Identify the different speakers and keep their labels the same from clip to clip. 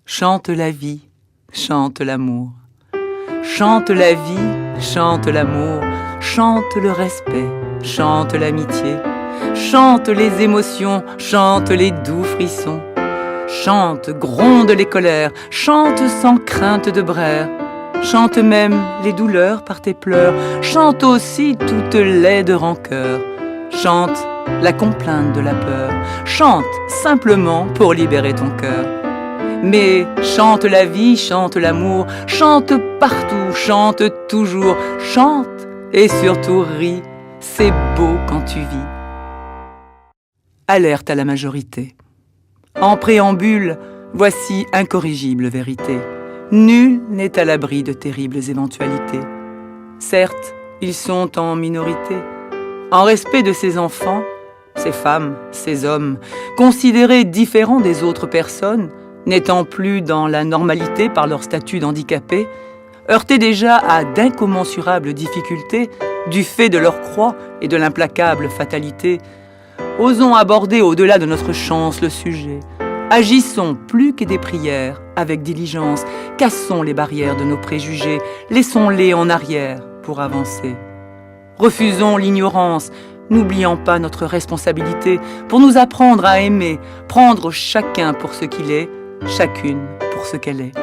Speaker 1: Chante la vie, chante l'amour. Chante la vie, chante l'amour. Chante le respect, chante l'amitié. Chante les émotions, chante les doux frissons. Chante, gronde les colères, chante sans crainte de braire. Chante même les douleurs par tes pleurs. Chante aussi toutes laides rancœurs. Chante la complainte de la peur. Chante simplement pour libérer ton cœur. Mais chante la vie, chante l'amour. Chante partout, chante toujours. Chante et surtout ris. C'est beau quand tu vis. Alerte à la majorité. En préambule, voici incorrigible vérité. Nul n'est à l'abri de terribles éventualités. Certes, ils sont en minorité. En respect de ces enfants, ces femmes, ces hommes, considérés différents des autres personnes, n'étant plus dans la normalité par leur statut d'handicapés, heurtés déjà à d'incommensurables difficultés du fait de leur croix et de l'implacable fatalité, osons aborder au-delà de notre chance le sujet. Agissons plus que des prières, avec diligence. Cassons les barrières de nos préjugés. Laissons-les en arrière pour avancer. Refusons l'ignorance, n'oubliant pas notre responsabilité pour nous apprendre à aimer, prendre chacun pour ce qu'il est, chacune pour ce qu'elle est.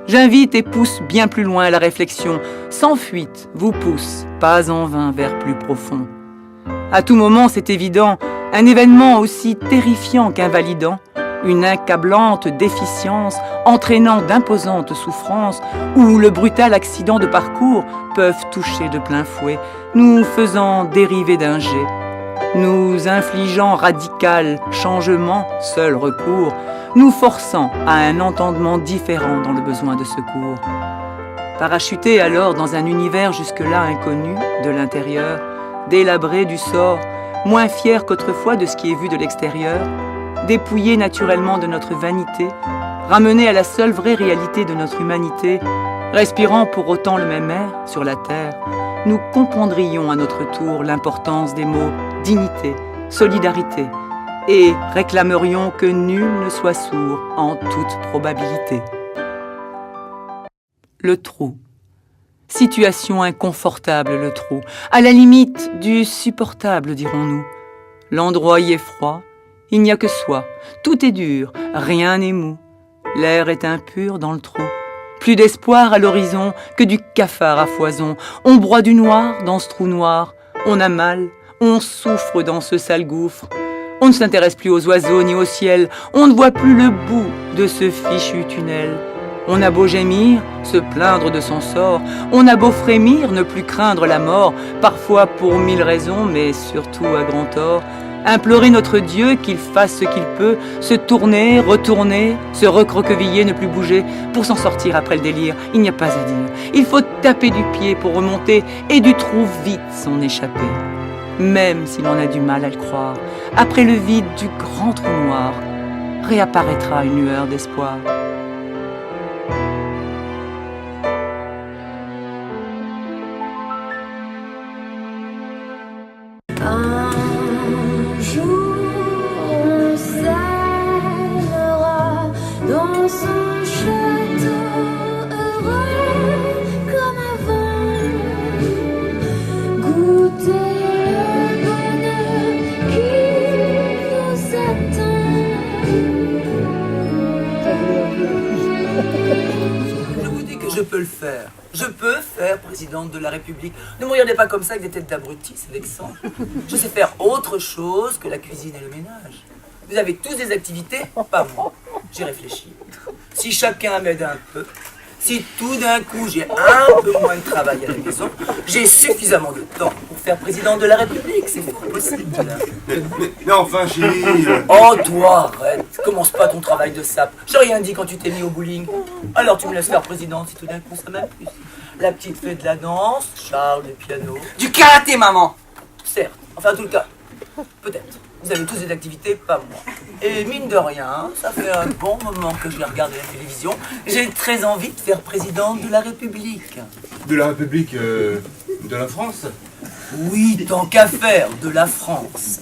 Speaker 1: J'invite et pousse bien plus loin la réflexion. Sans fuite, vous pousse, pas en vain, vers plus profond. À tout moment, c'est évident, un événement aussi terrifiant qu'invalidant, une accablante déficience entraînant d'imposantes souffrances ou le brutal accident de parcours peuvent toucher de plein fouet, nous faisant dériver d'un jet, nous infligeant radical changement, seul recours, nous forçant à un entendement différent dans le besoin de secours. Parachuter alors dans un univers jusque-là inconnu de l'intérieur, délabré du sort, moins fier qu'autrefois de ce qui est vu de l'extérieur, dépouillé naturellement de notre vanité, ramené à la seule vraie réalité de notre humanité, respirant pour autant le même air sur la terre, nous comprendrions à notre tour l'importance des mots dignité, solidarité, et réclamerions que nul ne soit sourd en toute probabilité. Le trou. Situation inconfortable, le trou, à la limite du supportable, dirons-nous. L'endroit y est froid, il n'y a que soi, tout est dur, rien n'est mou. L'air est impur dans le trou, plus d'espoir à l'horizon que du cafard à foison. On broie du noir dans ce trou noir, on a mal, on souffre dans ce sale gouffre. On ne s'intéresse plus aux oiseaux ni au ciel, on ne voit plus le bout de ce fichu tunnel. On a beau gémir, se plaindre de son sort, on a beau frémir, ne plus craindre la mort, parfois pour 1000 raisons, mais surtout à grand tort. Implorer notre Dieu qu'il fasse ce qu'il peut, se tourner, retourner, se recroqueviller, ne plus bouger, pour s'en sortir après le délire, il n'y a pas à dire. Il faut taper du pied pour remonter et du trou vite s'en échapper. Même si l'on a du mal à le croire, après le vide du grand trou noir, réapparaîtra une lueur d'espoir.
Speaker 2: Un jour on s'aimera dans son château heureux comme avant, goûter le bonheur qui nous attend.
Speaker 3: Je vous dis que je peux le faire. Je peux faire présidente de la République. Ne me regardez pas comme ça avec des têtes d'abrutis, c'est vexant. Je sais faire autre chose que la cuisine et le ménage. Vous avez tous des activités, pas moi. J'ai réfléchi. Si chacun m'aide un peu, si tout d'un coup j'ai un peu moins de travail à la maison, j'ai suffisamment de temps pour faire présidente de la République. C'est fort possible.
Speaker 4: Mais enfin, chérie...
Speaker 3: Oh, toi, arrête. Commence pas ton travail de sape. J'ai rien dit quand tu t'es mis au bowling. Alors tu me laisses faire présidente si tout d'un coup ça m'amuse. La petite fait de la danse, Charles le piano.
Speaker 5: Du karaté, maman.
Speaker 3: Certes, enfin en tout cas, peut-être. Vous avez tous des activités, pas moi. Et mine de rien, ça fait un bon moment que je vais regarder la télévision. J'ai très envie de faire présidente de la République.
Speaker 4: De la République de la France?
Speaker 3: Oui, tant qu'à faire, de la France.